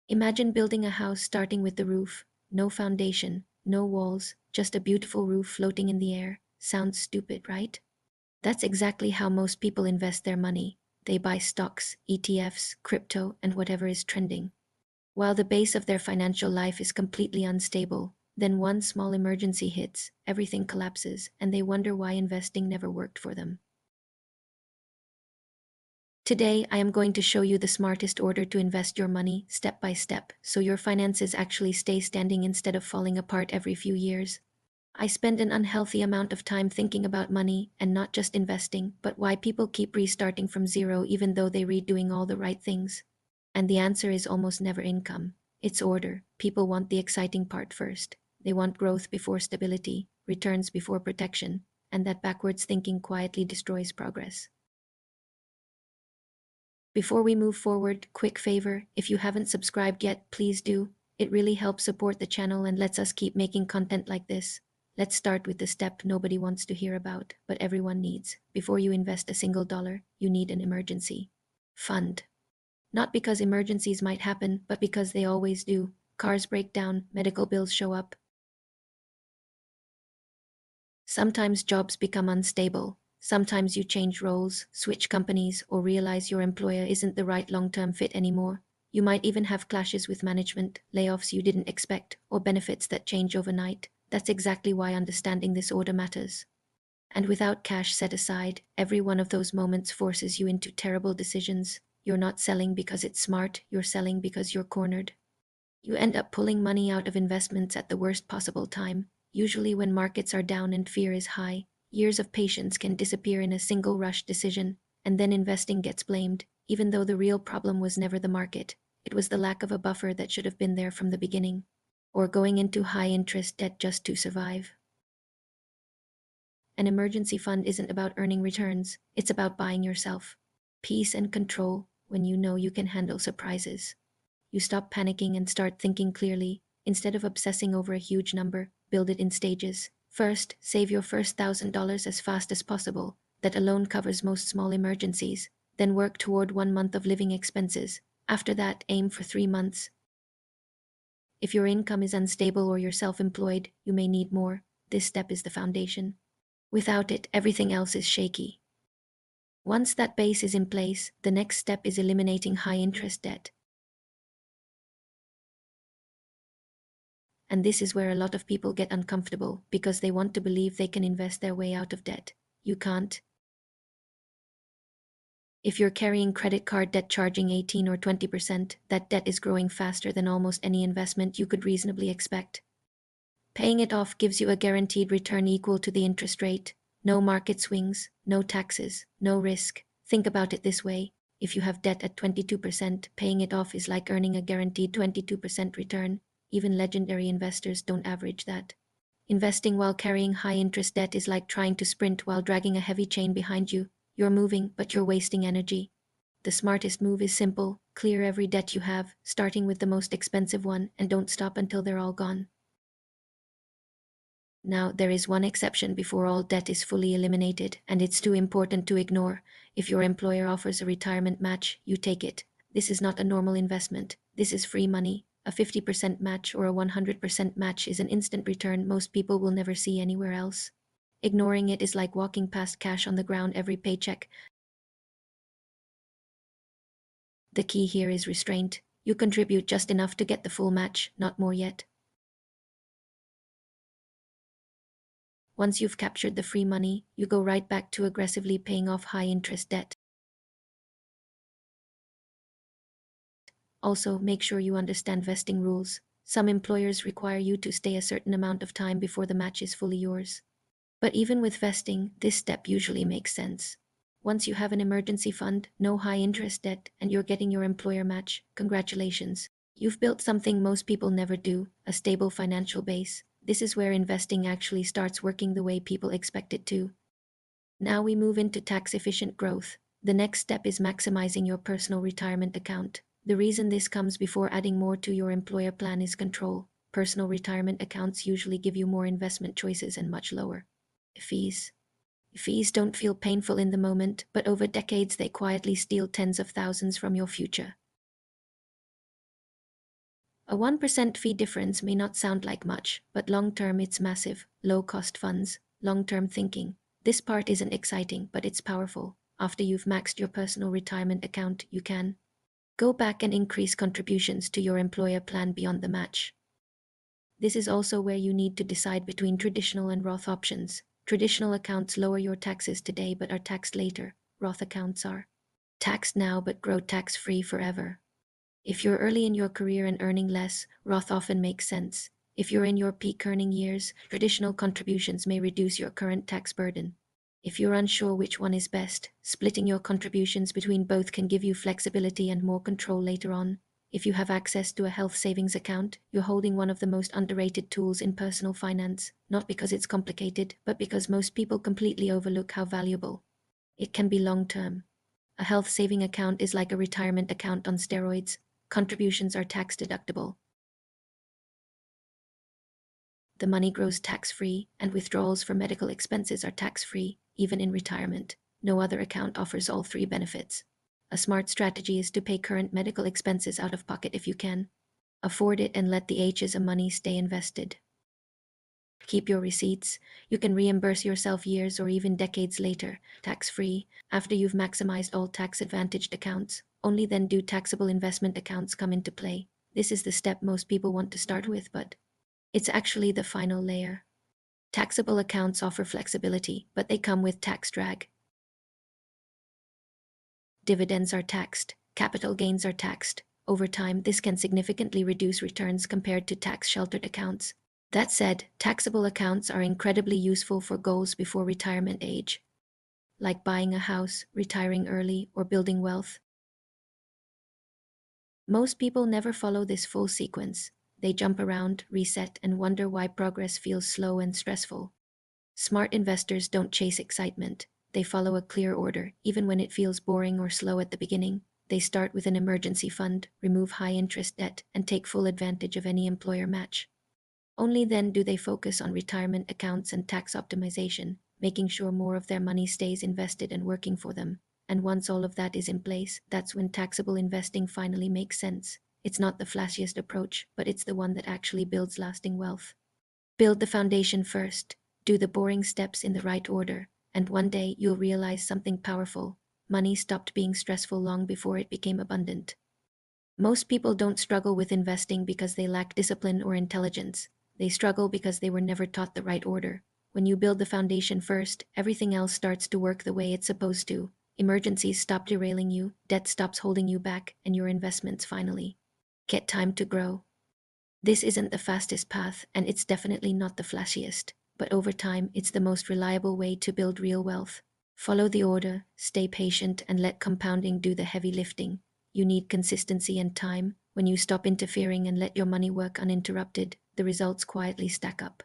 Imagine building a house starting with the roof, no foundation, no walls, just a beautiful roof floating in the air. Sounds stupid, right? That's exactly how most people invest their money. They buy stocks, ETFs, crypto, and whatever is trending. While the base of their financial life is completely unstable, then one small emergency hits, everything collapses, and they wonder why investing never worked for them. Today, I am going to show you the smartest order to invest your money, step by step, so your finances actually stay standing instead of falling apart every few years. I spend an unhealthy amount of time thinking about money, and not just investing, but why people keep restarting from zero even though they read doing all the right things. And the answer is almost never income. It's order. People want the exciting part first. They want growth before stability, returns before protection, and that backwards thinking quietly destroys progress. Before we move forward, quick favor, if you haven't subscribed yet, please do. It really helps support the channel and lets us keep making content like this. Let's start with the step nobody wants to hear about, but everyone needs. Before you invest a single dollar, you need an emergency fund. Not because emergencies might happen, but because they always do. Cars break down, medical bills show up. Sometimes jobs become unstable. Sometimes you change roles, switch companies, or realize your employer isn't the right long-term fit anymore. You might even have clashes with management, layoffs you didn't expect, or benefits that change overnight. That's exactly why understanding this order matters. And without cash set aside, every one of those moments forces you into terrible decisions. You're not selling because it's smart, you're selling because you're cornered. You end up pulling money out of investments at the worst possible time, usually when markets are down and fear is high. Years of patience can disappear in a single rush decision, and then investing gets blamed, even though the real problem was never the market. It was the lack of a buffer that should have been there from the beginning, or going into high interest debt just to survive. An emergency fund isn't about earning returns, it's about buying yourself peace and control when you know you can handle surprises. You stop panicking and start thinking clearly. Instead of obsessing over a huge number, build it in stages. First, save your first $1,000 as fast as possible. That alone covers most small emergencies. Then work toward 1 month of living expenses. After that, aim for 3 months. If your income is unstable or you're self-employed, you may need more. This step is the foundation. Without it, everything else is shaky. Once that base is in place, the next step is eliminating high-interest debt. And this is where a lot of people get uncomfortable because they want to believe they can invest their way out of debt. You can't. If you're carrying credit card debt charging 18 or 20%, that debt is growing faster than almost any investment you could reasonably expect. Paying it off gives you a guaranteed return equal to the interest rate. No market swings, no taxes, no risk. Think about it this way. If you have debt at 22%, paying it off is like earning a guaranteed 22% return. Even legendary investors don't average that. Investing while carrying high interest debt is like trying to sprint while dragging a heavy chain behind you. You're moving, but you're wasting energy. The smartest move is simple. Clear every debt you have, starting with the most expensive one, and don't stop until they're all gone. Now, there is one exception before all debt is fully eliminated, and it's too important to ignore. If your employer offers a retirement match, you take it. This is not a normal investment. This is free money. A 50% match or a 100% match is an instant return most people will never see anywhere else. Ignoring it is like walking past cash on the ground every paycheck. The key here is restraint. You contribute just enough to get the full match, not more yet. Once you've captured the free money, you go right back to aggressively paying off high-interest debt. Also, make sure you understand vesting rules. Some employers require you to stay a certain amount of time before the match is fully yours. But even with vesting, this step usually makes sense. Once you have an emergency fund, no high-interest debt, and you're getting your employer match, congratulations. You've built something most people never do, a stable financial base. This is where investing actually starts working the way people expect it to. Now we move into tax-efficient growth. The next step is maximizing your personal retirement account. The reason this comes before adding more to your employer plan is control. Personal retirement accounts usually give you more investment choices and much lower fees. Fees don't feel painful in the moment, but over decades they quietly steal tens of thousands from your future. A 1% fee difference may not sound like much, but long term it's massive. Low cost funds, long term thinking. This part isn't exciting, but it's powerful. After you've maxed your personal retirement account, you can go back and increase contributions to your employer plan beyond the match. This is also where you need to decide between traditional and Roth options. Traditional accounts lower your taxes today but are taxed later. Roth accounts are taxed now but grow tax-free forever. If you're early in your career and earning less, Roth often makes sense. If you're in your peak earning years, traditional contributions may reduce your current tax burden. If you're unsure which one is best, splitting your contributions between both can give you flexibility and more control later on. If you have access to a health savings account, you're holding one of the most underrated tools in personal finance, not because it's complicated, but because most people completely overlook how valuable it can be long term. A health saving account is like a retirement account on steroids. Contributions are tax deductible. The money grows tax-free, and withdrawals for medical expenses are tax-free, even in retirement. No other account offers all three benefits. A smart strategy is to pay current medical expenses out of pocket if you can afford it and let the H's of money stay invested. Keep your receipts. You can reimburse yourself years or even decades later, tax-free, after you've maximized all tax-advantaged accounts. Only then do taxable investment accounts come into play. This is the step most people want to start with, but it's actually the final layer. Taxable accounts offer flexibility, but they come with tax drag. Dividends are taxed, capital gains are taxed. Over time, this can significantly reduce returns compared to tax-sheltered accounts. That said, taxable accounts are incredibly useful for goals before retirement age, like buying a house, retiring early, or building wealth. Most people never follow this full sequence. They jump around, reset, and wonder why progress feels slow and stressful. Smart investors don't chase excitement. They follow a clear order, even when it feels boring or slow at the beginning. They start with an emergency fund, remove high-interest debt, and take full advantage of any employer match. Only then do they focus on retirement accounts and tax optimization, making sure more of their money stays invested and working for them. And once all of that is in place, that's when taxable investing finally makes sense. It's not the flashiest approach, but it's the one that actually builds lasting wealth. Build the foundation first, do the boring steps in the right order, and one day you'll realize something powerful. Money stopped being stressful long before it became abundant. Most people don't struggle with investing because they lack discipline or intelligence. They struggle because they were never taught the right order. When you build the foundation first, everything else starts to work the way it's supposed to. Emergencies stop derailing you, debt stops holding you back, and your investments finally get time to grow. This isn't the fastest path, and it's definitely not the flashiest, but over time, it's the most reliable way to build real wealth. Follow the order, stay patient, and let compounding do the heavy lifting. You need consistency and time. When you stop interfering and let your money work uninterrupted, the results quietly stack up.